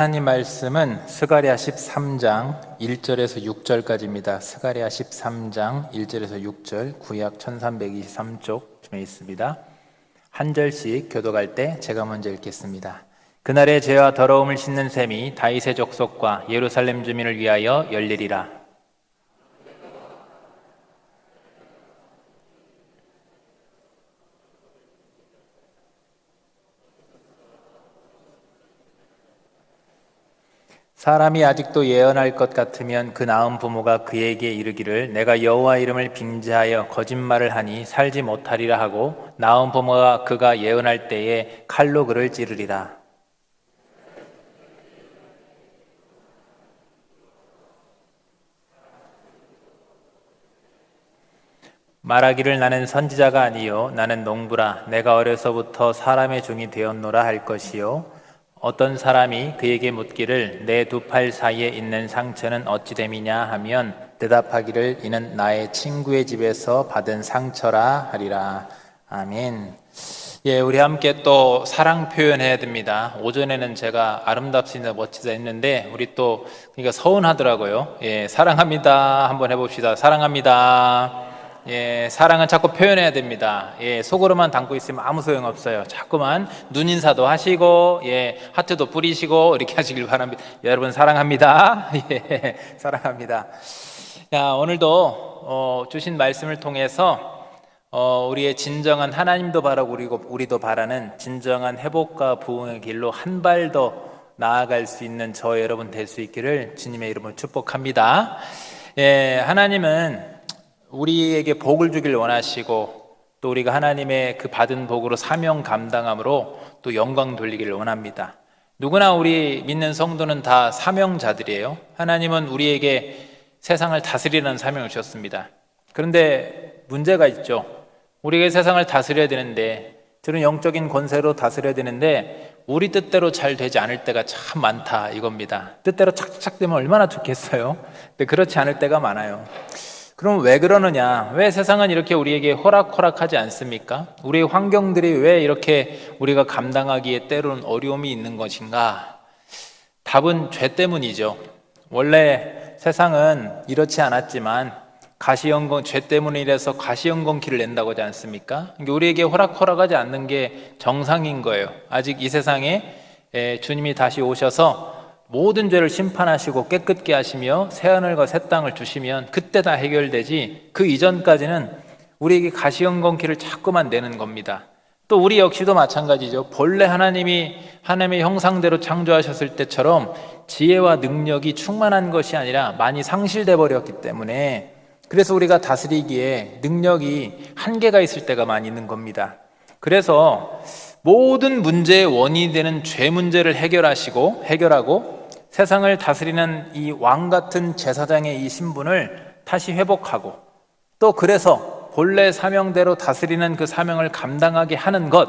하나님 말씀은 스가랴 13장 1절에서 6절까지입니다. 스가랴 13장 1절에서 6절, 구약 1323쪽쯤에 있습니다. 한 절씩 교독할 때 제가 먼저 읽겠습니다. 그날의 죄와 더러움을 씻는 셈이 다윗의 족속과 예루살렘 주민을 위하여 열리리라. 사람이 아직도 예언할 것 같으면 그 낳은 부모가 그에게 이르기를 내가 여호와 이름을 빙자하여 거짓말을 하니 살지 못하리라 하고 낳은 부모가 그가 예언할 때에 칼로 그를 찌르리라. 말하기를 나는 선지자가 아니요 나는 농부라 내가 어려서부터 사람의 종이 되었노라 할 것이요 어떤 사람이 그에게 묻기를 내 두 팔 사이에 있는 상처는 어찌 됨이냐 하면 대답하기를 이는 나의 친구의 집에서 받은 상처라 하리라. 아멘. 우리 함께 또 사랑 표현해야 됩니다. 오전에는 제가 아름답습니다, 멋지다 했는데 우리 또 그러니까 서운하더라고요. 사랑합니다 한번 해봅시다. 사랑합니다. 사랑은 자꾸 표현해야 됩니다. 속으로만 담고 있으면 아무 소용없어요. 자꾸만 눈인사도 하시고, 하트도 뿌리시고, 이렇게 하시길 바랍니다. 여러분, 사랑합니다. 사랑합니다. 오늘도 주신 말씀을 통해서 우리의 진정한 하나님도 바라고 우리도 바라는 진정한 회복과 부흥의 길로 한 발 더 나아갈 수 있는 저 여러분 될 수 있기를 주님의 이름으로 축복합니다. 하나님은 우리에게 복을 주길 원하시고 또 우리가 하나님의 그 받은 복으로 사명 감당함으로 또 영광 돌리기를 원합니다. 누구나 우리 믿는 성도는 다 사명자들이에요. 하나님은 우리에게 세상을 다스리라는 사명을 주셨습니다. 그런데 문제가 있죠. 우리가 세상을 다스려야 되는데 저는 영적인 권세로 다스려야 되는데 우리 뜻대로 잘 되지 않을 때가 참 많다 이겁니다. 뜻대로 착착 되면 얼마나 좋겠어요. 근데 그렇지 않을 때가 많아요. 그럼 왜 그러느냐? 왜 세상은 이렇게 우리에게 호락호락하지 않습니까? 우리의 환경들이 왜 이렇게 우리가 감당하기에 때로는 어려움이 있는 것인가? 답은 죄 때문이죠. 원래 세상은 이렇지 않았지만 죄 때문에 이래서 가시연금키를 낸다고 하지 않습니까? 우리에게 호락호락하지 않는 게 정상인 거예요. 아직 이 세상에 주님이 다시 오셔서 모든 죄를 심판하시고 깨끗게 하시며 새하늘과 새 땅을 주시면 그때 다 해결되지 그 이전까지는 우리에게 가시연금키를 자꾸만 내는 겁니다. 또 우리 역시도 마찬가지죠. 본래 하나님이 하나님의 형상대로 창조하셨을 때처럼 지혜와 능력이 충만한 것이 아니라 많이 상실돼 버렸기 때문에 그래서 우리가 다스리기에 능력이 한계가 있을 때가 많이 있는 겁니다. 그래서 모든 문제의 원인이 되는 죄 문제를 해결하고 세상을 다스리는 이 왕 같은 제사장의 이 신분을 다시 회복하고 또 그래서 본래 사명대로 다스리는 그 사명을 감당하게 하는 것,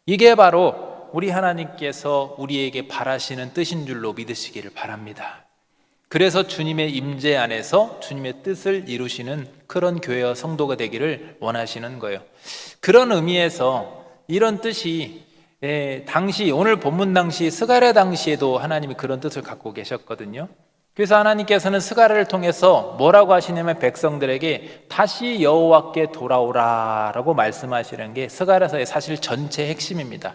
이게 바로 우리 하나님께서 우리에게 바라시는 뜻인 줄로 믿으시기를 바랍니다. 그래서 주님의 임재 안에서 주님의 뜻을 이루시는 그런 교회와 성도가 되기를 원하시는 거예요. 그런 의미에서 이런 뜻이 오늘 본문 당시 스가랴 당시에도 하나님이 그런 뜻을 갖고 계셨거든요. 그래서 하나님께서는 스가랴를 통해서 뭐라고 하시냐면 백성들에게 다시 여호와께 돌아오라라고 말씀하시는 게 스가랴서의 사실 전체 핵심입니다.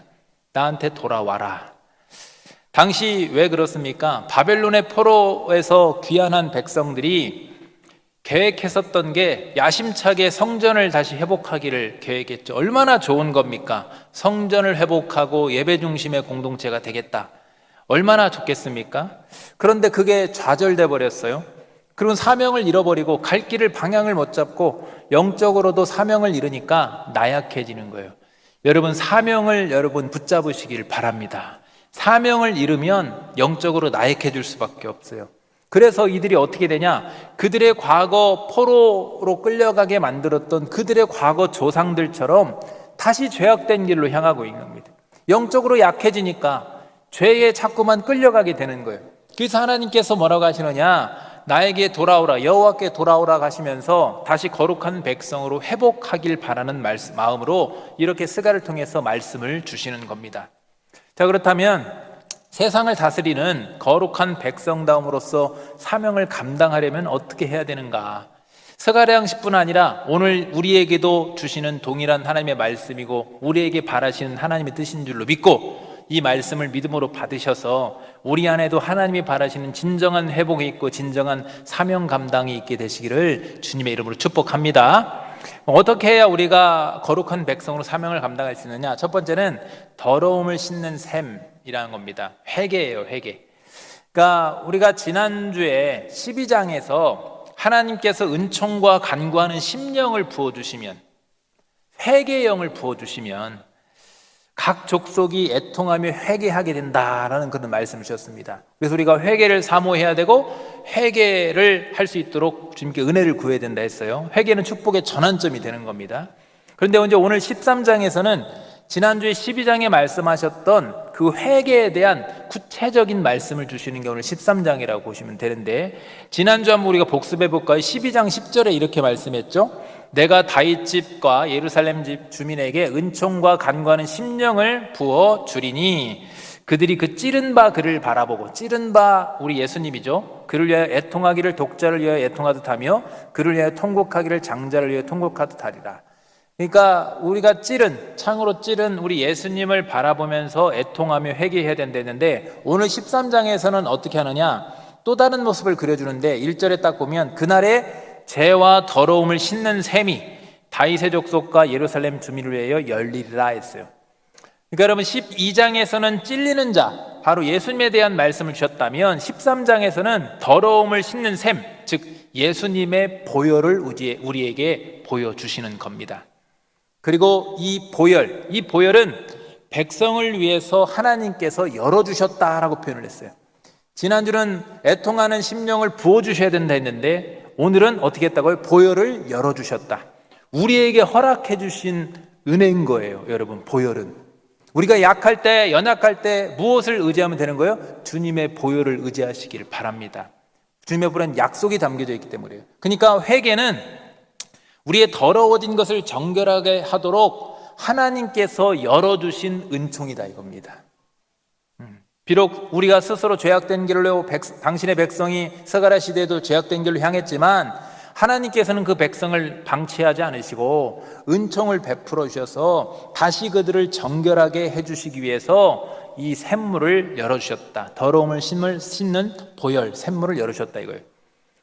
나한테 돌아와라. 당시 왜 그렇습니까? 바벨론의 포로에서 귀환한 백성들이 계획했었던 게 야심차게 성전을 다시 회복하기를 계획했죠. 얼마나 좋은 겁니까? 성전을 회복하고 예배 중심의 공동체가 되겠다. 얼마나 좋겠습니까? 그런데 그게 좌절돼 버렸어요. 그런 사명을 잃어버리고 갈 길을 방향을 못 잡고 영적으로도 사명을 잃으니까 나약해지는 거예요. 여러분, 사명을 붙잡으시길 바랍니다. 사명을 잃으면 영적으로 나약해질 수밖에 없어요. 그래서 이들이 어떻게 되냐? 그들의 과거 포로로 끌려가게 만들었던 그들의 과거 조상들처럼 다시 죄악된 길로 향하고 있는 겁니다. 영적으로 약해지니까 죄에 자꾸만 끌려가게 되는 거예요. 그래서 하나님께서 뭐라고 하시느냐? 나에게 돌아오라, 여호와께 돌아오라 하시면서 다시 거룩한 백성으로 회복하길 바라는 마음으로 이렇게 스가를 통해서 말씀을 주시는 겁니다. 자, 그렇다면 세상을 다스리는 거룩한 백성다움으로서 사명을 감당하려면 어떻게 해야 되는가? 스가랴 10뿐 아니라 오늘 우리에게도 주시는 동일한 하나님의 말씀이고 우리에게 바라시는 하나님의 뜻인 줄로 믿고 이 말씀을 믿음으로 받으셔서 우리 안에도 하나님이 바라시는 진정한 회복이 있고 진정한 사명 감당이 있게 되시기를 주님의 이름으로 축복합니다. 어떻게 해야 우리가 거룩한 백성으로 사명을 감당할 수 있느냐? 첫 번째는 더러움을 씻는 셈이라는 겁니다. 회개예요, 회개. 그러니까 우리가 지난주에 12장에서 하나님께서 은총과 간구하는 심령을 부어주시면, 회개의 영을 부어주시면 각 족속이 애통하며 회개하게 된다라는 그런 말씀을 주셨습니다. 그래서 우리가 회개를 사모해야 되고 회개를 할 수 있도록 주님께 은혜를 구해야 된다 했어요. 회개는 축복의 전환점이 되는 겁니다. 그런데 이제 오늘 13장에서는 지난주에 12장에 말씀하셨던 그 회개에 대한 구체적인 말씀을 주시는 게 오늘 13장이라고 보시면 되는데, 지난주 한번 우리가 복습해 볼까요? 12장 10절에 이렇게 말씀했죠. 내가 다윗 집과 예루살렘 집 주민에게 은총과 간구하는 심령을 부어 주리니 그들이 그 찌른 바 그를 바라보고, 찌른 바 우리 예수님이죠. 그를 위하여 애통하기를 독자를 위하여 애통하듯 하며 그를 위하여 통곡하기를 장자를 위하여 통곡하듯 하리라. 그러니까 우리가 창으로 찌른 우리 예수님을 바라보면서 애통하며 회개해야 된다는데, 오늘 13장에서는 어떻게 하느냐? 또 다른 모습을 그려주는데 1절에 딱 보면 그날에 죄와 더러움을 씻는 셈이 다윗의 족속과 예루살렘 주민을 위하여 열리리라 했어요. 그러니까 여러분 12장에서는 찔리는 자, 바로 예수님에 대한 말씀을 주셨다면 13장에서는 더러움을 씻는 셈, 즉 예수님의 보혈을 우리에게 보여주시는 겁니다. 그리고 이 보혈은 백성을 위해서 하나님께서 열어주셨다라고 표현을 했어요. 지난주는 애통하는 심령을 부어주셔야 된다 했는데 오늘은 어떻게 했다고요? 보혈을 열어주셨다. 우리에게 허락해 주신 은혜인 거예요. 여러분, 보혈은 우리가 약할 때, 연약할 때 무엇을 의지하면 되는 거예요? 주님의 보혈을 의지하시기를 바랍니다. 주님의 보혈은 약속이 담겨져 있기 때문이에요. 그러니까 회개는 우리의 더러워진 것을 정결하게 하도록 하나님께서 열어주신 은총이다 이겁니다. 비록 우리가 스스로 죄악된 길을 내고 당신의 백성이 스가랴 시대에도 죄악된 길로 향했지만 하나님께서는 그 백성을 방치하지 않으시고 은총을 베풀어 주셔서 다시 그들을 정결하게 해주시기 위해서 이 샘물을 열어주셨다. 더러움을 씻는 보혈, 샘물을 열어주셨다 이거예요.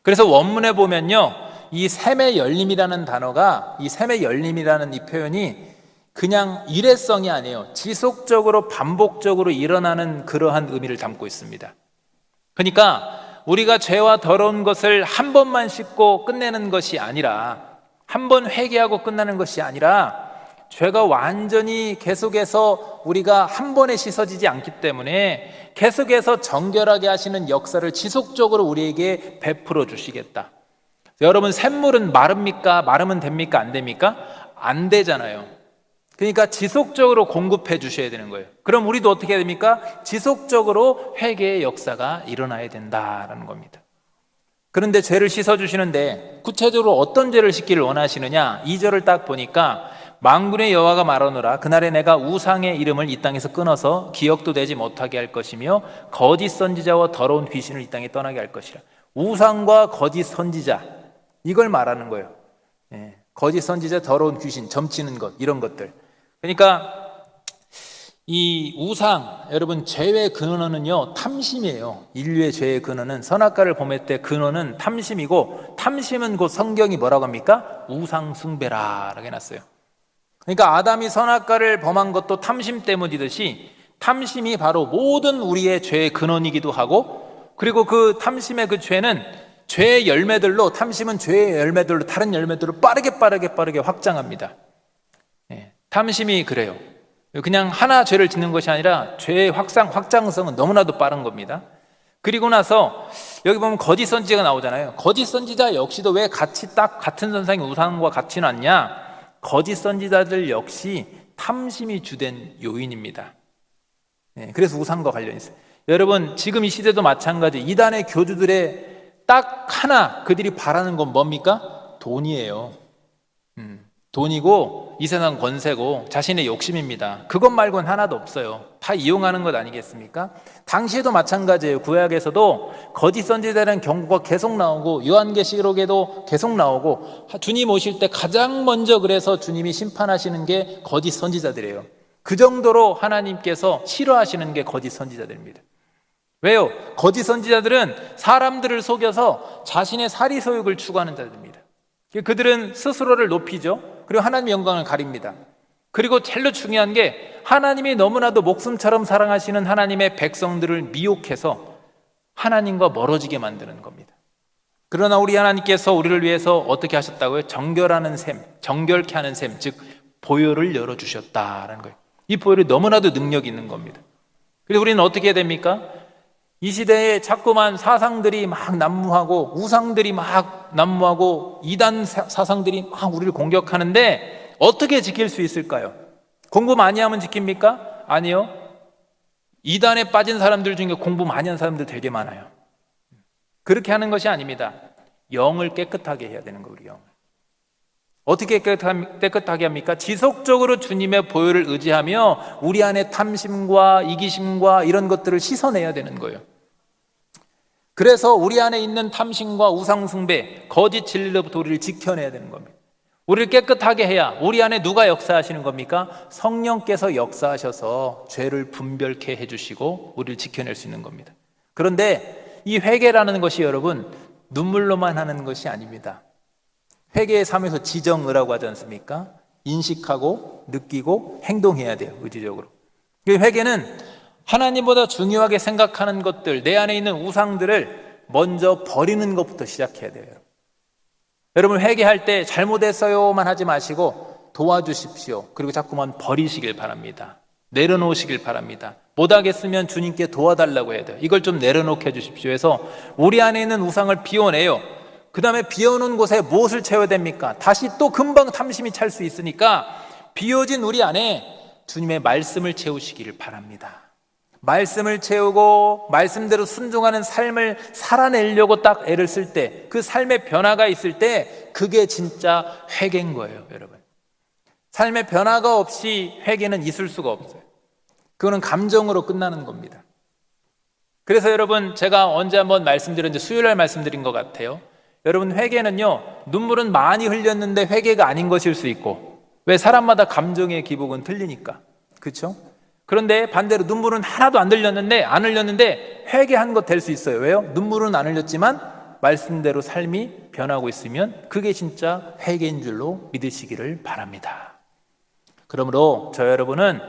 그래서 원문에 보면요, 이 샘의 열림이라는 단어가, 이 샘의 열림이라는 이 표현이 그냥 일회성이 아니에요. 지속적으로 반복적으로 일어나는 그러한 의미를 담고 있습니다. 그러니까 우리가 죄와 더러운 것을 한 번만 씻고 끝내는 것이 아니라, 한 번 회개하고 끝나는 것이 아니라, 죄가 완전히 계속해서 우리가 한 번에 씻어지지 않기 때문에 계속해서 정결하게 하시는 역사를 지속적으로 우리에게 베풀어 주시겠다. 여러분, 샘물은 마릅니까? 마르면 됩니까? 안 됩니까? 안 되잖아요. 그러니까 지속적으로 공급해 주셔야 되는 거예요. 그럼 우리도 어떻게 해야 됩니까? 지속적으로 회개의 역사가 일어나야 된다라는 겁니다. 그런데 죄를 씻어주시는데 구체적으로 어떤 죄를 씻기를 원하시느냐? 2절을 딱 보니까 만군의 여호와가 말하노라 그날에 내가 우상의 이름을 이 땅에서 끊어서 기억도 되지 못하게 할 것이며 거짓 선지자와 더러운 귀신을 이 땅에 떠나게 할 것이라. 우상과 거짓 선지자, 이걸 말하는 거예요. 거짓 선지자, 더러운 귀신, 점치는 것, 이런 것들. 그러니까 이 우상, 여러분, 죄의 근원은요 탐심이에요. 인류의 죄의 근원은, 선악과를 범할 때 근원은 탐심이고, 탐심은 곧 성경이 뭐라고 합니까? 우상 숭배라라고 해놨어요. 그러니까 아담이 선악과를 범한 것도 탐심 때문이듯이 탐심이 바로 모든 우리의 죄의 근원이기도 하고, 그리고 그 탐심의 그 죄는 죄의 열매들로, 탐심은 죄의 열매들로, 다른 열매들로 빠르게 확장합니다. 탐심이 그래요. 그냥 하나 죄를 짓는 것이 아니라 죄의 확장성은 너무나도 빠른 겁니다. 그리고 나서 여기 보면 거짓 선지자가 나오잖아요. 거짓 선지자 역시도 왜 같이 딱 같은 선상에 우상과 같이 놨냐? 거짓 선지자들 역시 탐심이 주된 요인입니다. 그래서 우상과 관련이 있어요. 여러분, 지금 이 시대도 마찬가지. 이단의 교주들의 딱 하나 그들이 바라는 건 뭡니까? 돈이에요. 돈이고 이 세상 권세고 자신의 욕심입니다. 그것 말고는 하나도 없어요. 다 이용하는 것 아니겠습니까? 당시에도 마찬가지예요. 구약에서도 거짓 선지자라는 경고가 계속 나오고 요한계시록에도 계속 나오고 주님 오실 때 가장 먼저 그래서 주님이 심판하시는 게 거짓 선지자들이에요. 그 정도로 하나님께서 싫어하시는 게 거짓 선지자들입니다. 왜요? 거짓 선지자들은 사람들을 속여서 자신의 사리소욕을 추구하는 자들입니다. 그들은 스스로를 높이죠. 그리고 하나님의 영광을 가립니다. 그리고 제일 중요한 게 하나님이 너무나도 목숨처럼 사랑하시는 하나님의 백성들을 미혹해서 하나님과 멀어지게 만드는 겁니다. 그러나 우리 하나님께서 우리를 위해서 어떻게 하셨다고요? 정결하는 셈, 정결케 하는 셈, 즉 보혈을 열어주셨다라는 거예요. 이 보혈이 너무나도 능력이 있는 겁니다. 그래서 우리는 어떻게 해야 됩니까? 이 시대에 자꾸만 사상들이 막 난무하고 우상들이 막 난무하고 이단 사상들이 막 우리를 공격하는데 어떻게 지킬 수 있을까요? 공부 많이 하면 지킵니까? 아니요. 이단에 빠진 사람들 중에 공부 많이 한 사람들 되게 많아요. 그렇게 하는 것이 아닙니다. 영을 깨끗하게 해야 되는 거예요. 우리 영을. 어떻게 깨끗하게 합니까? 지속적으로 주님의 보혈을 의지하며 우리 안에 탐심과 이기심과 이런 것들을 씻어내야 되는 거예요. 그래서 우리 안에 있는 탐심과 우상숭배, 거짓 진리로부터 우리를 지켜내야 되는 겁니다. 우리를 깨끗하게 해야 우리 안에 누가 역사하시는 겁니까? 성령께서 역사하셔서 죄를 분별케 해주시고 우리를 지켜낼 수 있는 겁니다. 그런데 이 회개라는 것이 여러분 눈물로만 하는 것이 아닙니다. 회개의 삶에서 지정의라고 하지 않습니까? 인식하고 느끼고 행동해야 돼요. 의지적으로. 회개는 하나님보다 중요하게 생각하는 것들, 내 안에 있는 우상들을 먼저 버리는 것부터 시작해야 돼요. 여러분 회개할 때 잘못했어요만 하지 마시고 도와주십시오. 그리고 자꾸만 버리시길 바랍니다. 내려놓으시길 바랍니다. 못하겠으면 주님께 도와달라고 해야 돼요. 이걸 좀 내려놓게 해주십시오 해서 우리 안에 있는 우상을 비워내요. 그 다음에 비워놓은 곳에 무엇을 채워야 됩니까? 다시 또 금방 탐심이 찰 수 있으니까 비워진 우리 안에 주님의 말씀을 채우시기를 바랍니다. 말씀을 채우고 말씀대로 순종하는 삶을 살아내려고 딱 애를 쓸 때, 그 삶의 변화가 있을 때 그게 진짜 회개인 거예요. 여러분, 삶의 변화가 없이 회개는 있을 수가 없어요. 그거는 감정으로 끝나는 겁니다. 그래서 여러분 제가 언제 한번 말씀드렸는데 수요일날 말씀드린 것 같아요. 여러분 회개는요, 눈물은 많이 흘렸는데 회개가 아닌 것일 수 있고, 왜? 사람마다 감정의 기복은 틀리니까. 그렇죠? 그런데 반대로 눈물은 하나도 안 흘렸는데 회개한 것 될 수 있어요. 왜요? 눈물은 안 흘렸지만 말씀대로 삶이 변하고 있으면 그게 진짜 회개인 줄로 믿으시기를 바랍니다. 그러므로 저 여러분은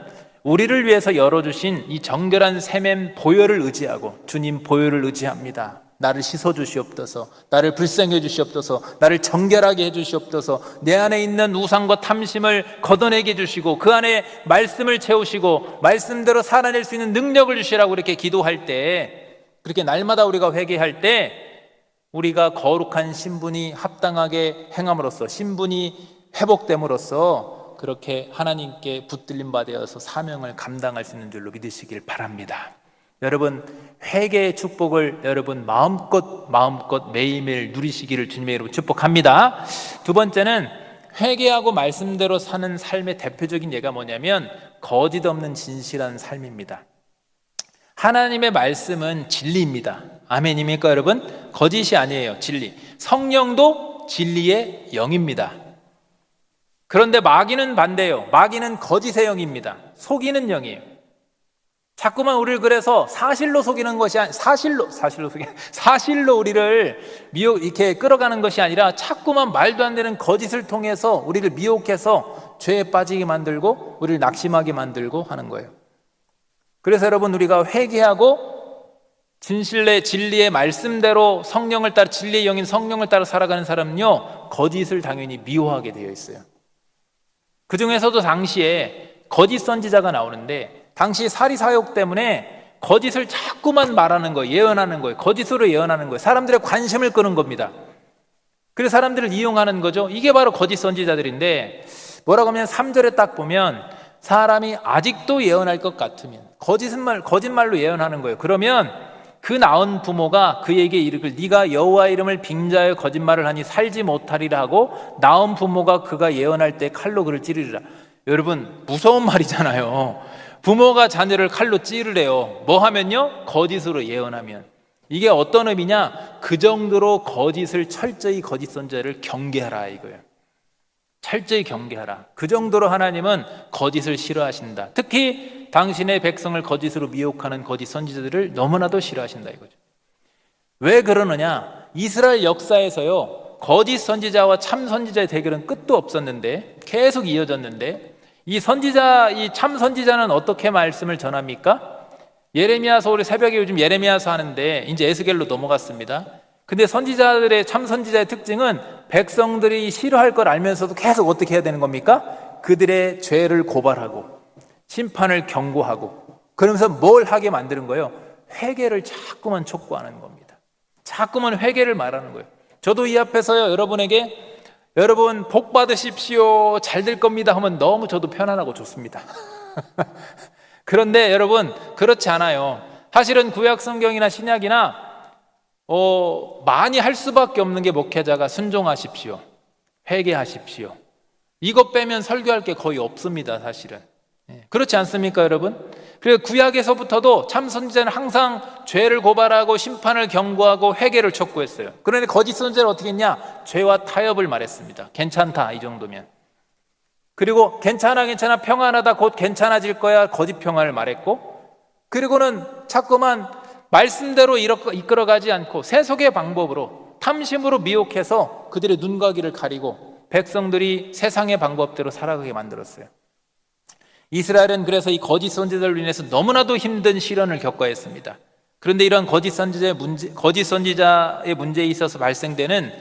우리를 위해서 열어주신 이 정결한 샘의 보혈을 의지하고 주님 보혈을 의지합니다. 나를 씻어주시옵소서, 나를 불쌍해 주시옵소서, 나를 정결하게 해주시옵소서, 내 안에 있는 우상과 탐심을 걷어내게 해주시고 그 안에 말씀을 채우시고 말씀대로 살아낼 수 있는 능력을 주시라고 이렇게 기도할 때, 그렇게 날마다 우리가 회개할 때 우리가 거룩한 신분이 합당하게 행함으로써, 신분이 회복됨으로써 그렇게 하나님께 붙들림 받아서 사명을 감당할 수 있는 줄로 믿으시길 바랍니다. 여러분 회개의 축복을 여러분 마음껏 매일매일 누리시기를 주님의 이름으로 축복합니다. 두 번째는 회개하고 말씀대로 사는 삶의 대표적인 예가 뭐냐면 거짓 없는 진실한 삶입니다. 하나님의 말씀은 진리입니다. 아멘입니까 여러분? 거짓이 아니에요. 진리. 성령도 진리의 영입니다. 그런데 마귀는 반대예요. 마귀는 거짓의 영입니다. 속이는 영이에요. 자꾸만 우리를 그래서 사실로 속이는 것이 사실로 우리를 이렇게 끌어가는 것이 아니라 자꾸만 말도 안 되는 거짓을 통해서 우리를 미혹해서 죄에 빠지게 만들고 우리를 낙심하게 만들고 하는 거예요. 그래서 여러분 우리가 회개하고 진리의 말씀대로 성령을 따라, 진리의 영인 성령을 따라 살아가는 사람은요, 거짓을 당연히 미워하게 되어 있어요. 그 중에서도 당시에 거짓 선지자가 나오는데, 당시 사리사욕 때문에 거짓을 자꾸만 말하는 거예요. 예언하는 거예요. 거짓으로 예언하는 거예요. 사람들의 관심을 끄는 겁니다. 그래서 사람들을 이용하는 거죠. 이게 바로 거짓 선지자들인데, 뭐라고 하면 3절에 딱 보면 사람이 아직도 예언할 것 같으면, 거짓말로 예언하는 거예요. 그러면 그 낳은 부모가 그에게 이르길 네가 여호와 이름을 빙자하여 거짓말을 하니 살지 못하리라 하고 낳은 부모가 그가 예언할 때 칼로 그를 찌르리라. 여러분, 무서운 말이잖아요. 부모가 자녀를 칼로 찌르래요. 뭐 하면요? 거짓으로 예언하면. 이게 어떤 의미냐? 그 정도로 거짓을 철저히 거짓 선지자를 경계하라 이거예요. 철저히 경계하라. 그 정도로 하나님은 거짓을 싫어하신다. 특히 당신의 백성을 거짓으로 미혹하는 거짓 선지자들을 너무나도 싫어하신다 이거죠. 왜 그러느냐? 이스라엘 역사에서요, 거짓 선지자와 참 선지자의 대결은 끝도 없었는데 계속 이어졌는데, 이 참 선지자는 어떻게 말씀을 전합니까? 예레미야서, 우리 새벽에 요즘 예레미야서 하는데 이제 에스겔로 넘어갔습니다. 근데 참 선지자의 특징은 백성들이 싫어할 걸 알면서도 계속 어떻게 해야 되는 겁니까? 그들의 죄를 고발하고 심판을 경고하고, 그러면서 뭘 하게 만드는 거예요? 회개를 자꾸만 촉구하는 겁니다. 자꾸만 회개를 말하는 거예요. 저도 이 앞에서요, 여러분에게 여러분 복 받으십시오, 잘 될 겁니다 하면 너무 저도 편안하고 좋습니다. 그런데 여러분, 그렇지 않아요. 사실은 구약 성경이나 신약이나 많이 할 수밖에 없는 게 목회자가 순종하십시오, 회개하십시오, 이것 빼면 설교할 게 거의 없습니다 사실은. 그렇지 않습니까 여러분? 그래서 구약에서부터도 참 선지자는 항상 죄를 고발하고 심판을 경고하고 회개를 촉구했어요. 그런데 거짓 선지자는 어떻게 했냐? 죄와 타협을 말했습니다. 괜찮다 이 정도면. 그리고 괜찮아 평안하다, 곧 괜찮아질 거야, 거짓 평안을 말했고, 그리고는 자꾸만 말씀대로 이끌어가지 않고 세속의 방법으로 탐심으로 미혹해서 그들의 눈과 귀를 가리고 백성들이 세상의 방법대로 살아가게 만들었어요. 이스라엘은 그래서 이 거짓 선지자들로 인해서 너무나도 힘든 시련을 겪어야 했습니다. 그런데 이런 거짓 선지자의 문제에 있어서 발생되는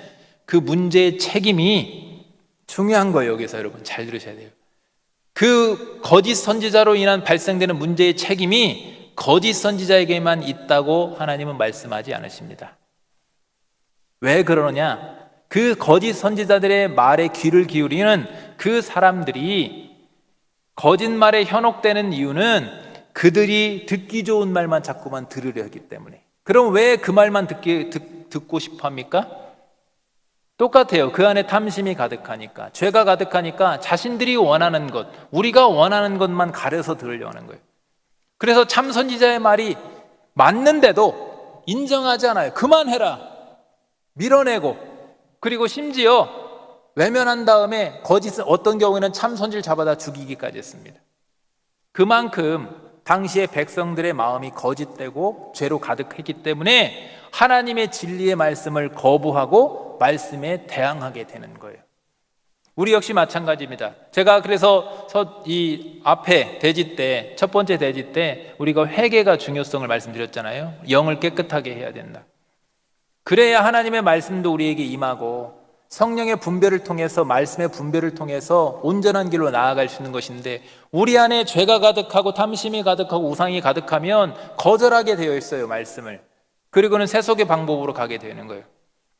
그 문제의 책임이 중요한 거예요. 여기서 여러분 잘 들으셔야 돼요. 그 거짓 선지자로 인한 발생되는 문제의 책임이 거짓 선지자에게만 있다고 하나님은 말씀하지 않으십니다. 왜 그러느냐? 그 거짓 선지자들의 말에 귀를 기울이는 그 사람들이 거짓말에 현혹되는 이유는 그들이 듣기 좋은 말만 자꾸만 들으려 하기 때문에. 그럼 왜 그 말만 듣고 싶어 합니까? 똑같아요. 그 안에 탐심이 가득하니까, 죄가 가득하니까 자신들이 원하는 것, 우리가 원하는 것만 가려서 들으려 하는 거예요. 그래서 참 선지자의 말이 맞는데도 인정하지 않아요. 그만해라, 밀어내고, 그리고 심지어 외면한 다음에 어떤 경우에는 참 선지를 잡아다 죽이기까지 했습니다. 그만큼 당시의 백성들의 마음이 거짓되고 죄로 가득했기 때문에 하나님의 진리의 말씀을 거부하고 말씀에 대항하게 되는 거예요. 우리 역시 마찬가지입니다. 제가 그래서 이 앞에 대지 때, 첫 번째 대지 때 우리가 회개가 중요성을 말씀드렸잖아요. 영을 깨끗하게 해야 된다. 그래야 하나님의 말씀도 우리에게 임하고 성령의 분별을 통해서, 말씀의 분별을 통해서 온전한 길로 나아갈 수 있는 것인데, 우리 안에 죄가 가득하고 탐심이 가득하고 우상이 가득하면 거절하게 되어 있어요, 말씀을. 그리고는 세속의 방법으로 가게 되는 거예요.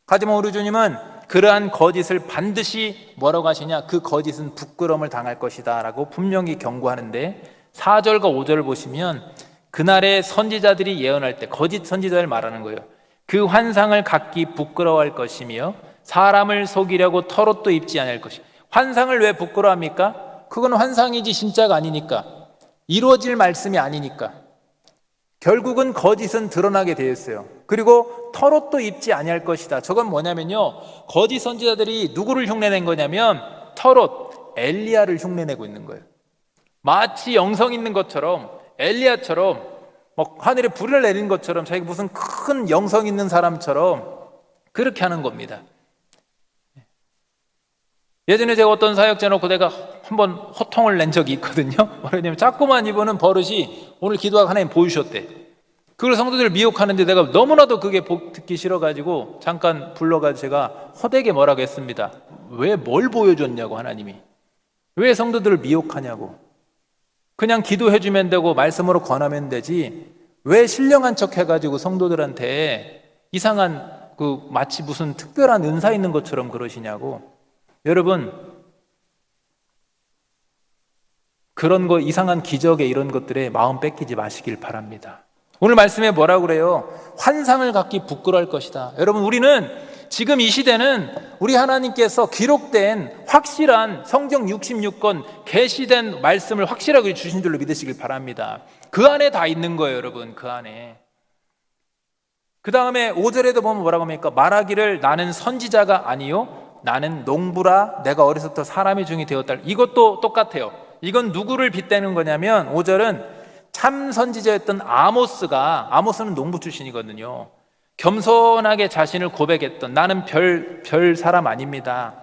하지만 우리 주님은 그러한 거짓을 반드시 뭐라고 하시냐? 그 거짓은 부끄러움을 당할 것이다 라고 분명히 경고하는데, 4절과 5절을 보시면 그날의 선지자들이 예언할 때, 거짓 선지자를 말하는 거예요. 그 환상을 갖기 부끄러워할 것이며 사람을 속이려고 털옷도 입지 않을 것이. 환상을 왜 부끄러워합니까? 그건 환상이지 진짜가 아니니까, 이루어질 말씀이 아니니까. 결국은 거짓은 드러나게 되어 있어요. 그리고 털옷도 입지 아니할 것이다. 저건 뭐냐면요, 거짓 선지자들이 누구를 흉내낸 거냐면 털옷, 엘리야를 흉내내고 있는 거예요. 마치 영성 있는 것처럼, 엘리야처럼 하늘에 불을 내린 것처럼, 자기가 무슨 큰 영성 있는 사람처럼 그렇게 하는 겁니다. 예전에 제가 어떤 사역자 놓고 내가 한번 호통을 낸 적이 있거든요. 왜냐면 자꾸만 이분은 버릇이 오늘 기도하고 하나님 보여주셨대. 그걸 성도들을 미혹하는데 내가 너무나도 그게 듣기 싫어가지고 잠깐 불러가지고 제가 호되게 뭐라고 했습니다. 왜 뭘 보여줬냐고, 하나님이. 왜 성도들을 미혹하냐고. 그냥 기도해주면 되고 말씀으로 권하면 되지, 왜 신령한 척 해가지고 성도들한테 이상한 마치 무슨 특별한 은사 있는 것처럼 그러시냐고. 여러분, 그런 거, 이상한 기적에 이런 것들에 마음 뺏기지 마시길 바랍니다. 오늘 말씀에 뭐라고 그래요? 환상을 갖기 부끄러울 것이다. 여러분, 우리는 지금 이 시대는 우리 하나님께서 기록된 확실한 성경 66권 계시된 말씀을 확실하게 주신 줄로 믿으시길 바랍니다. 그 안에 다 있는 거예요, 여러분. 그 안에. 그 다음에 5절에도 보면 뭐라고 합니까? 말하기를 나는 선지자가 아니요 나는 농부라 내가 어려서부터 사람의 종이 되었다. 이것도 똑같아요. 이건 누구를 빗대는 거냐면 5절은 참 선지자였던 아모스는 농부 출신이거든요. 겸손하게 자신을 고백했던 나는 별 사람 아닙니다.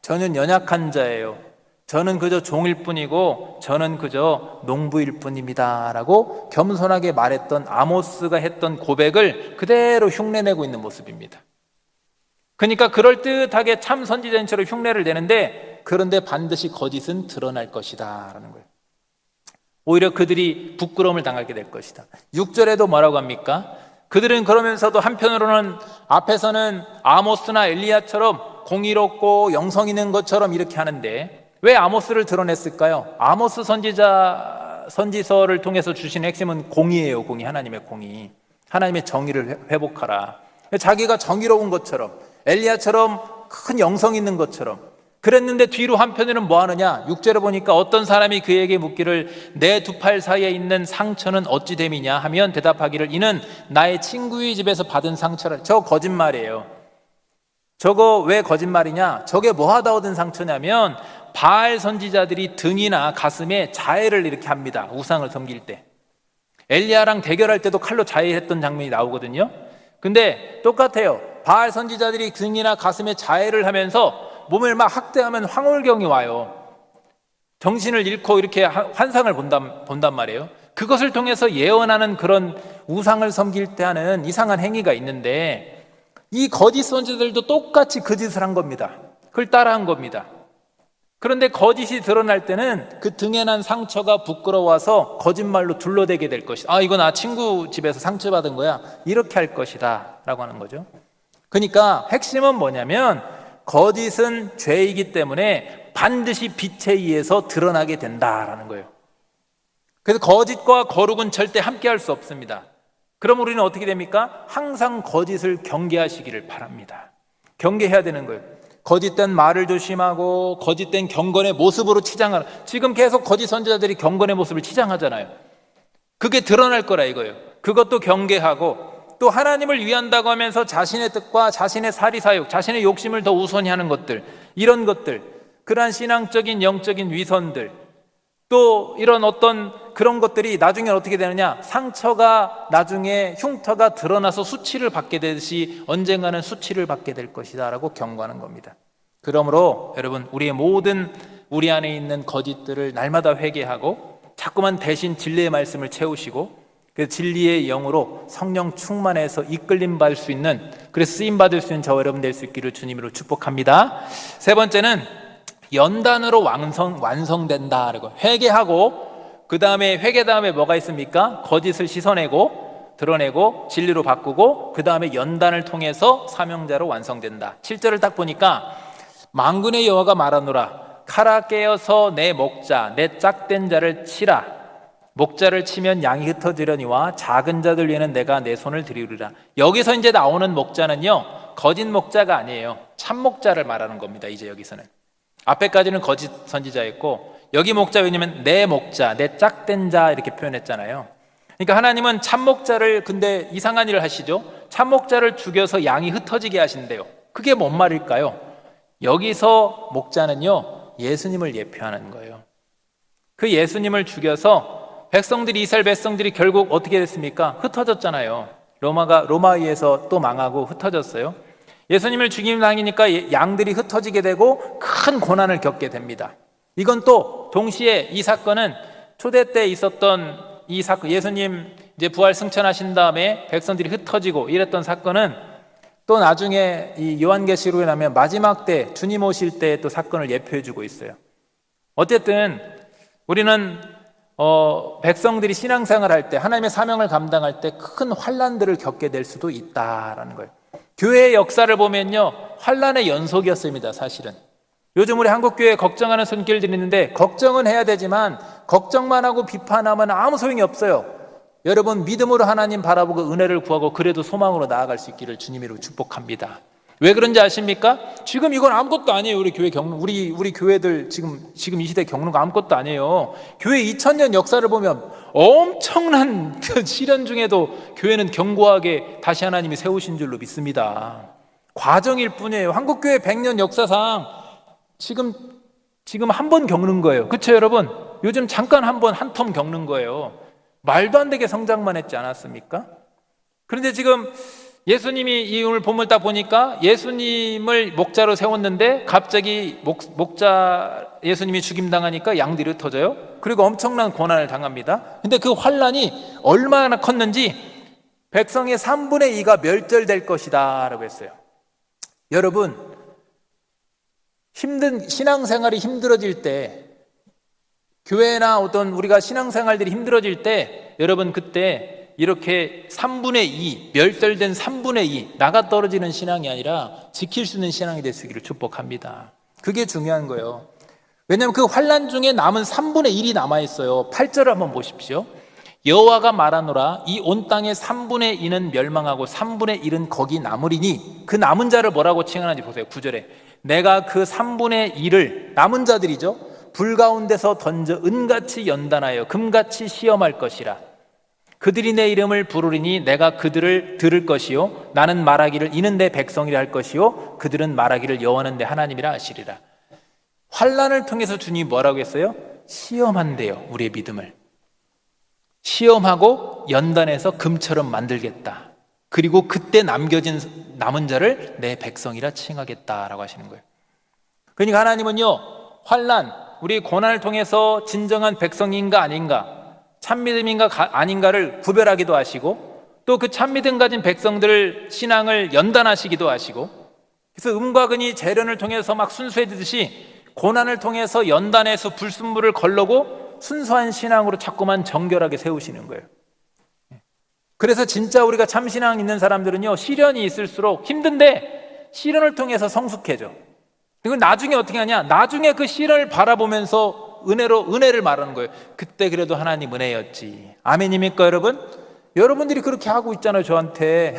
저는 연약한 자예요. 저는 그저 종일 뿐이고 저는 그저 농부일 뿐입니다 라고 겸손하게 말했던 아모스가 했던 고백을 그대로 흉내내고 있는 모습입니다. 그러니까 그럴듯하게 참 선지자인처럼 흉내를 내는데 그런데 반드시 거짓은 드러날 것이다 라는 거예요. 오히려 그들이 부끄러움을 당하게 될 것이다. 6절에도 뭐라고 합니까? 그들은 그러면서도 한편으로는 앞에서는 아모스나 엘리야처럼 공의롭고 영성 있는 것처럼 이렇게 하는데 왜 아모스를 드러냈을까요? 아모스 선지서를 통해서 주신 핵심은 공의예요. 공의, 하나님의 공의. 하나님의 정의를 회복하라. 자기가 정의로운 것처럼 엘리야처럼 큰 영성 있는 것처럼 그랬는데 뒤로 한편에는 뭐 하느냐? 6절에 보니까 어떤 사람이 그에게 묻기를 내 두 팔 사이에 있는 상처는 어찌 됨이냐 하면 대답하기를 이는 나의 친구의 집에서 받은 상처라. 저 거짓말이에요. 저거 왜 거짓말이냐? 저게 뭐 하다 얻은 상처냐면 바알 선지자들이 등이나 가슴에 자해를 이렇게 합니다. 우상을 섬길 때. 엘리야랑 대결할 때도 칼로 자해했던 장면이 나오거든요. 근데 똑같아요. 바알 선지자들이 등이나 가슴에 자해를 하면서 몸을 막 학대하면 황홀경이 와요. 정신을 잃고 이렇게 환상을 본단 말이에요. 그것을 통해서 예언하는 그런 우상을 섬길 때 하는 이상한 행위가 있는데 이 거짓 선지자들도 똑같이 그 짓을 한 겁니다. 그걸 따라한 겁니다. 그런데 거짓이 드러날 때는 그 등에 난 상처가 부끄러워서 거짓말로 둘러대게 될 것이다. 아, 이거 나 친구 집에서 상처받은 거야. 이렇게 할 것이다 라고 하는 거죠. 그러니까 핵심은 뭐냐면 거짓은 죄이기 때문에 반드시 빛에 의해서 드러나게 된다라는 거예요. 그래서 거짓과 거룩은 절대 함께 할 수 없습니다. 그럼 우리는 어떻게 됩니까? 항상 거짓을 경계하시기를 바랍니다. 경계해야 되는 거예요. 거짓된 말을 조심하고 거짓된 경건의 모습으로 치장하라. 지금 계속 거짓 선지자들이 경건의 모습을 치장하잖아요. 그게 드러날 거라 이거예요. 그것도 경계하고 또 하나님을 위한다고 하면서 자신의 뜻과 자신의 사리사욕, 자신의 욕심을 더 우선히 하는 것들, 이런 것들, 그러한 신앙적인 영적인 위선들, 또 이런 어떤 그런 것들이 나중에 어떻게 되느냐? 상처가 나중에 흉터가 드러나서 수치를 받게 되듯이 언젠가는 수치를 받게 될 것이다 라고 경고하는 겁니다. 그러므로 여러분, 우리 안에 있는 거짓들을 날마다 회개하고 자꾸만 대신 진리의 말씀을 채우시고 그 진리의 영으로 성령 충만해서 이끌림 받을 수 있는, 그래서 쓰임 받을 수 있는 저와 여러분 될 수 있기를 주님으로 축복합니다. 세 번째는 연단으로 완성된다. 회개하고 그 다음에 회개 다음에 뭐가 있습니까? 거짓을 씻어내고 드러내고 진리로 바꾸고 그 다음에 연단을 통해서 사명자로 완성된다. 7절을 딱 보니까 만군의 여호와가 말하노라 칼아 깨어서 내 목자 내 짝된 자를 치라. 목자를 치면 양이 흩어지려니와 작은 자들 위에는 내가 내 손을 들이우리라. 여기서 이제 나오는 목자는요 거짓 목자가 아니에요. 참 목자를 말하는 겁니다. 이제 여기서는 앞에까지는 거짓 선지자였고 여기 목자, 왜냐면 내 목자, 내 짝된 자 이렇게 표현했잖아요. 그러니까 하나님은 참 목자를, 근데 이상한 일을 하시죠. 참 목자를 죽여서 양이 흩어지게 하신대요. 그게 뭔 말일까요? 여기서 목자는요 예수님을 예표하는 거예요. 그 예수님을 죽여서 이스라엘 백성들이 결국 어떻게 됐습니까? 흩어졌잖아요. 로마에 의해서 또 망하고 흩어졌어요. 예수님을 죽임 당이니까 양들이 흩어지게 되고 큰 고난을 겪게 됩니다. 이건 또 동시에 이 사건은 초대 때 있었던 이 사건, 예수님 이제 부활 승천하신 다음에 백성들이 흩어지고 이랬던 사건은 또 나중에 이 요한계시록에 나면 마지막 때 주님 오실 때 또 사건을 예표해 주고 있어요. 어쨌든 우리는 백성들이 신앙생활 할 때 하나님의 사명을 감당할 때 큰 환난들을 겪게 될 수도 있다라는 거예요. 교회의 역사를 보면요 환난의 연속이었습니다. 사실은 요즘 우리 한국교회 걱정하는 손길들이 있는데 걱정은 해야 되지만 걱정만 하고 비판하면 아무 소용이 없어요. 여러분 믿음으로 하나님 바라보고 은혜를 구하고 그래도 소망으로 나아갈 수 있기를 주님으로 축복합니다. 왜 그런지 아십니까? 지금 이건 아무것도 아니에요. 우리 교회 겪는 우리 교회들 지금 이 시대 겪는 거 아무것도 아니에요. 교회 2000년 역사를 보면 엄청난 그 시련 중에도 교회는 견고하게 다시 하나님이 세우신 줄로 믿습니다. 과정일 뿐이에요. 한국 교회 100년 역사상 지금 한 번 겪는 거예요. 그렇죠, 여러분? 요즘 잠깐 한 텀 겪는 거예요. 말도 안 되게 성장만 했지 않았습니까? 그런데 지금 예수님이 이 오늘 본문을 딱 보니까 예수님을 목자로 세웠는데 갑자기 목자 예수님이 죽임당하니까 양들이 흩어져요. 그리고 엄청난 고난을 당합니다. 근데 그 환난이 얼마나 컸는지 백성의 3분의 2가 멸절될 것이다 라고 했어요. 여러분, 신앙생활이 힘들어질 때, 교회나 어떤 우리가 신앙생활들이 힘들어질 때, 여러분 그때 이렇게 3분의 2, 멸절된 3분의 2, 나가 떨어지는 신앙이 아니라 지킬 수 있는 신앙이 될 수 있기를 축복합니다. 그게 중요한 거예요. 왜냐하면 그 환난 중에 남은 3분의 1이 남아있어요. 8절을 한번 보십시오. 여호와가 말하노라 이 온 땅의 3분의 2는 멸망하고 3분의 1은 거기 남으리니 그 남은 자를 뭐라고 칭하는지 보세요. 9절에 내가 그 3분의 1을 남은 자들이죠. 불 가운데서 던져 은같이 연단하여 금같이 시험할 것이라. 그들이 내 이름을 부르리니 내가 그들을 들을 것이요 나는 말하기를 이는 내 백성이라 할 것이요 그들은 말하기를 여호와는 내 하나님이라 하시리라. 환난을 통해서 주님이 뭐라고 했어요? 시험한대요. 우리의 믿음을 시험하고 연단해서 금처럼 만들겠다. 그리고 그때 남은 자를 내 백성이라 칭하겠다라고 하시는 거예요. 그러니까 하나님은요, 환난, 우리 고난을 통해서 진정한 백성인가 아닌가, 참믿음인가 아닌가를 구별하기도 하시고, 또 그 참믿음 가진 백성들 신앙을 연단하시기도 하시고, 그래서 음과 근이 재련을 통해서 막 순수해지듯이 고난을 통해서 연단해서 불순물을 걸러고 순수한 신앙으로 자꾸만 정결하게 세우시는 거예요. 그래서 진짜 우리가 참신앙 있는 사람들은요, 시련이 있을수록 힘든데 시련을 통해서 성숙해져. 그리고 나중에 어떻게 하냐? 나중에 그 시련을 바라보면서 은혜를 말하는 거예요. 그때 그래도 하나님 은혜였지. 아멘입니까, 여러분? 여러분들이 그렇게 하고 있잖아요, 저한테.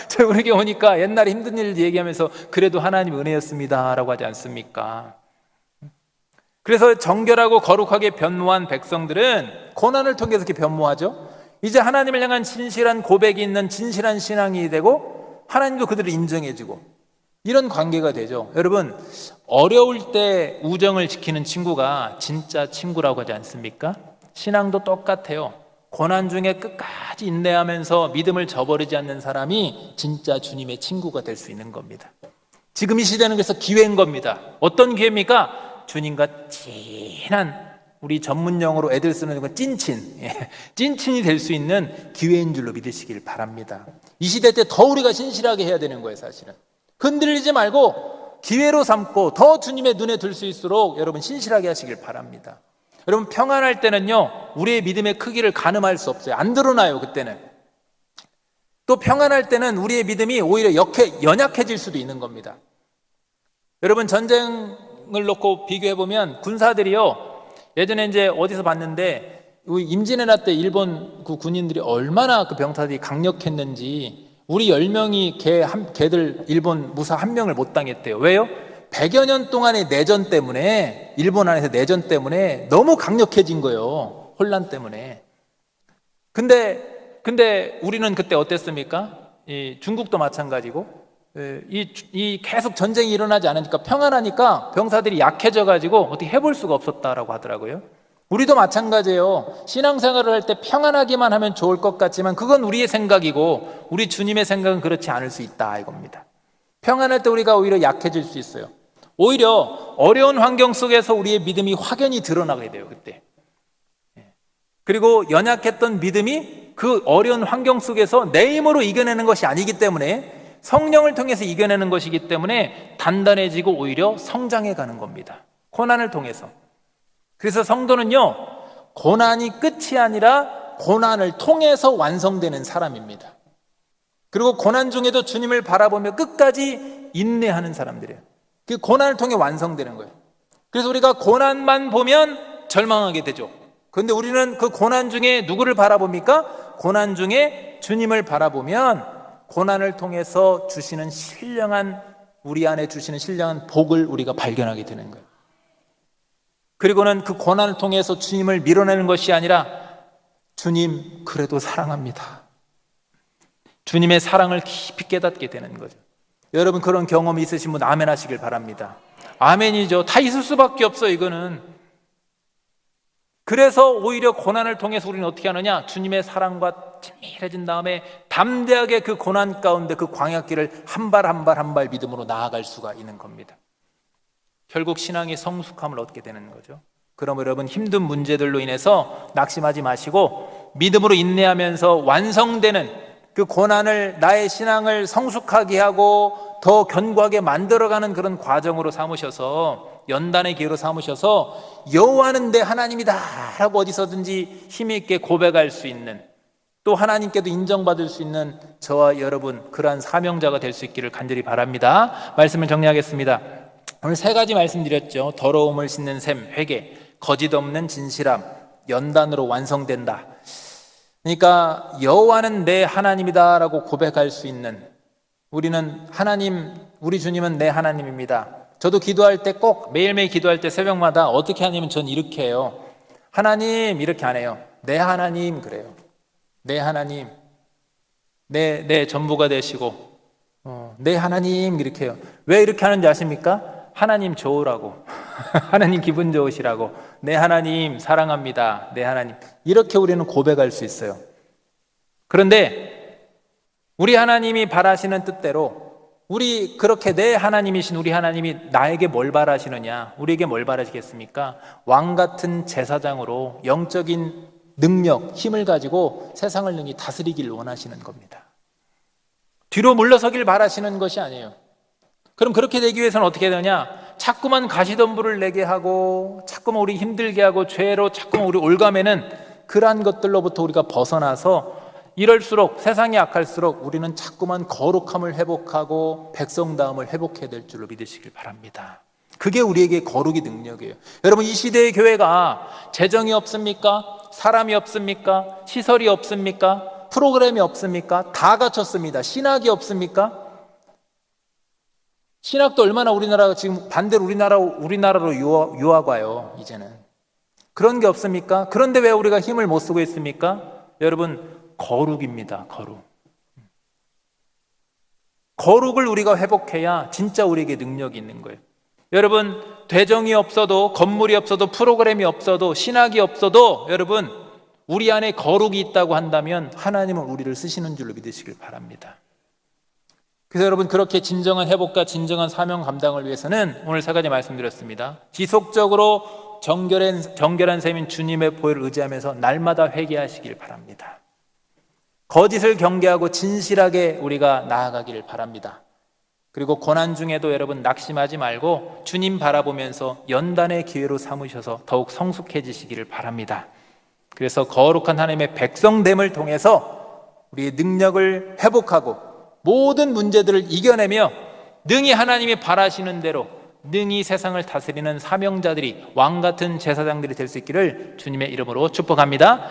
저 우리에게 오니까 옛날에 힘든 일 얘기하면서 그래도 하나님 은혜였습니다 라고 하지 않습니까? 그래서 정결하고 거룩하게 변모한 백성들은 고난을 통해서 이렇게 변모하죠. 이제 하나님을 향한 진실한 고백이 있는 진실한 신앙이 되고 하나님도 그들을 인정해주고 이런 관계가 되죠. 여러분, 어려울 때 우정을 지키는 친구가 진짜 친구라고 하지 않습니까? 신앙도 똑같아요. 고난 중에 끝까지 인내하면서 믿음을 저버리지 않는 사람이 진짜 주님의 친구가 될 수 있는 겁니다. 지금 이 시대는 그래서 기회인 겁니다. 어떤 기회입니까? 주님과 친한, 우리 전문용어로 애들 쓰는 건 찐친, 찐친이 될 수 있는 기회인 줄로 믿으시길 바랍니다. 이 시대 때 더 우리가 신실하게 해야 되는 거예요, 사실은. 흔들리지 말고 기회로 삼고 더 주님의 눈에 들 수 있도록 여러분 신실하게 하시길 바랍니다. 여러분, 평안할 때는요, 우리의 믿음의 크기를 가늠할 수 없어요. 안 드러나요, 그때는. 또 평안할 때는 우리의 믿음이 오히려 연약해질 수도 있는 겁니다. 여러분, 전쟁을 놓고 비교해보면 군사들이요, 예전에 이제 어디서 봤는데 임진왜란 때 일본 그 군인들이 얼마나 그 병사들이 강력했는지, 우리 10명이 걔들 일본 무사 1명을 못 당했대요. 왜요? 100여 년 동안의 내전 때문에, 일본 안에서 내전 때문에 너무 강력해진 거예요. 혼란 때문에. 근데 우리는 그때 어땠습니까? 중국도 마찬가지고, 이 계속 전쟁이 일어나지 않으니까 평안하니까 병사들이 약해져가지고 어떻게 해볼 수가 없었다라고 하더라고요. 우리도 마찬가지예요. 신앙생활을 할 때 평안하기만 하면 좋을 것 같지만 그건 우리의 생각이고 우리 주님의 생각은 그렇지 않을 수 있다 이겁니다. 평안할 때 우리가 오히려 약해질 수 있어요. 오히려 어려운 환경 속에서 우리의 믿음이 확연히 드러나게 돼요, 그때. 그리고 연약했던 믿음이 그 어려운 환경 속에서 내 힘으로 이겨내는 것이 아니기 때문에, 성령을 통해서 이겨내는 것이기 때문에 단단해지고 오히려 성장해 가는 겁니다. 고난을 통해서. 그래서 성도는요, 고난이 끝이 아니라 고난을 통해서 완성되는 사람입니다. 그리고 고난 중에도 주님을 바라보며 끝까지 인내하는 사람들이에요. 그 고난을 통해 완성되는 거예요. 그래서 우리가 고난만 보면 절망하게 되죠. 그런데 우리는 그 고난 중에 누구를 바라봅니까? 고난 중에 주님을 바라보면 고난을 통해서 주시는 신령한, 우리 안에 주시는 신령한 복을 우리가 발견하게 되는 거예요. 그리고는 그 고난을 통해서 주님을 밀어내는 것이 아니라 주님 그래도 사랑합니다. 주님의 사랑을 깊이 깨닫게 되는 거죠. 여러분 그런 경험이 있으신 분 아멘 하시길 바랍니다. 아멘이죠. 다 있을 수밖에 없어요. 이거는. 그래서 오히려 고난을 통해서 우리는 어떻게 하느냐, 주님의 사랑과 친밀해진 다음에 담대하게 그 고난 가운데 그 광야길을 한 발 한 발 한 발 믿음으로 나아갈 수가 있는 겁니다. 결국 신앙의 성숙함을 얻게 되는 거죠. 그럼 여러분 힘든 문제들로 인해서 낙심하지 마시고 믿음으로 인내하면서 완성되는 그 고난을 나의 신앙을 성숙하게 하고 더 견고하게 만들어가는 그런 과정으로 삼으셔서, 연단의 기회로 삼으셔서 여호와는 내 하나님이다 라고 어디서든지 힘있게 고백할 수 있는, 또 하나님께도 인정받을 수 있는 저와 여러분 그러한 사명자가 될 수 있기를 간절히 바랍니다. 말씀을 정리하겠습니다. 오늘 세 가지 말씀드렸죠. 더러움을 씻는 셈, 회개, 거짓 없는 진실함, 연단으로 완성된다. 그러니까 여호와는 내 하나님이다 라고 고백할 수 있는, 우리는 하나님, 우리 주님은 내 하나님입니다. 저도 기도할 때 꼭 매일매일 기도할 때 새벽마다 어떻게 하냐면 전 이렇게 해요. 하나님 이렇게 안 해요. 내 하나님 그래요. 내 하나님, 내 전부가 되시고 내 하나님 이렇게 해요. 왜 이렇게 하는지 아십니까? 하나님 좋으라고 하나님 기분 좋으시라고, 내 하나님 사랑합니다, 내 하나님, 이렇게 우리는 고백할 수 있어요. 그런데 우리 하나님이 바라시는 뜻대로, 우리 그렇게 내 하나님이신 우리 하나님이 나에게 뭘 바라시느냐, 우리에게 뭘 바라시겠습니까? 왕같은 제사장으로 영적인 능력, 힘을 가지고 세상을 능히 다스리길 원하시는 겁니다. 뒤로 물러서길 바라시는 것이 아니에요. 그럼 그렇게 되기 위해서는 어떻게 되느냐? 자꾸만 가시덤불을 내게 하고, 자꾸만 우리 힘들게 하고, 죄로 자꾸만 우리 올가매는 그러한 것들로부터 우리가 벗어나서, 이럴수록 세상이 악할수록 우리는 자꾸만 거룩함을 회복하고 백성다움을 회복해야 될 줄로 믿으시길 바랍니다. 그게 우리에게 거룩의 능력이에요. 여러분 이 시대의 교회가 재정이 없습니까? 사람이 없습니까? 시설이 없습니까? 프로그램이 없습니까? 다 갖췄습니다. 신학이 없습니까? 신학도 얼마나 우리나라가 지금 반대로 우리나라로 유학 와요. 이제는 그런 게 없습니까? 그런데 왜 우리가 힘을 못 쓰고 있습니까? 여러분 거룩입니다. 거룩을 우리가 회복해야 진짜 우리에게 능력이 있는 거예요. 여러분 대정이 없어도, 건물이 없어도, 프로그램이 없어도, 신학이 없어도 여러분 우리 안에 거룩이 있다고 한다면 하나님은 우리를 쓰시는 줄로 믿으시길 바랍니다. 그래서 여러분 그렇게 진정한 회복과 진정한 사명 감당을 위해서는 오늘 세 가지 말씀드렸습니다. 지속적으로 정결한 셈인 주님의 보혈을 의지하면서 날마다 회개하시길 바랍니다. 거짓을 경계하고 진실하게 우리가 나아가기를 바랍니다. 그리고 고난 중에도 여러분 낙심하지 말고 주님 바라보면서 연단의 기회로 삼으셔서 더욱 성숙해지시기를 바랍니다. 그래서 거룩한 하나님의 백성됨을 통해서 우리의 능력을 회복하고 모든 문제들을 이겨내며 능히 하나님이 바라시는 대로 능히 세상을 다스리는 사명자들이, 왕같은 제사장들이 될 수 있기를 주님의 이름으로 축복합니다.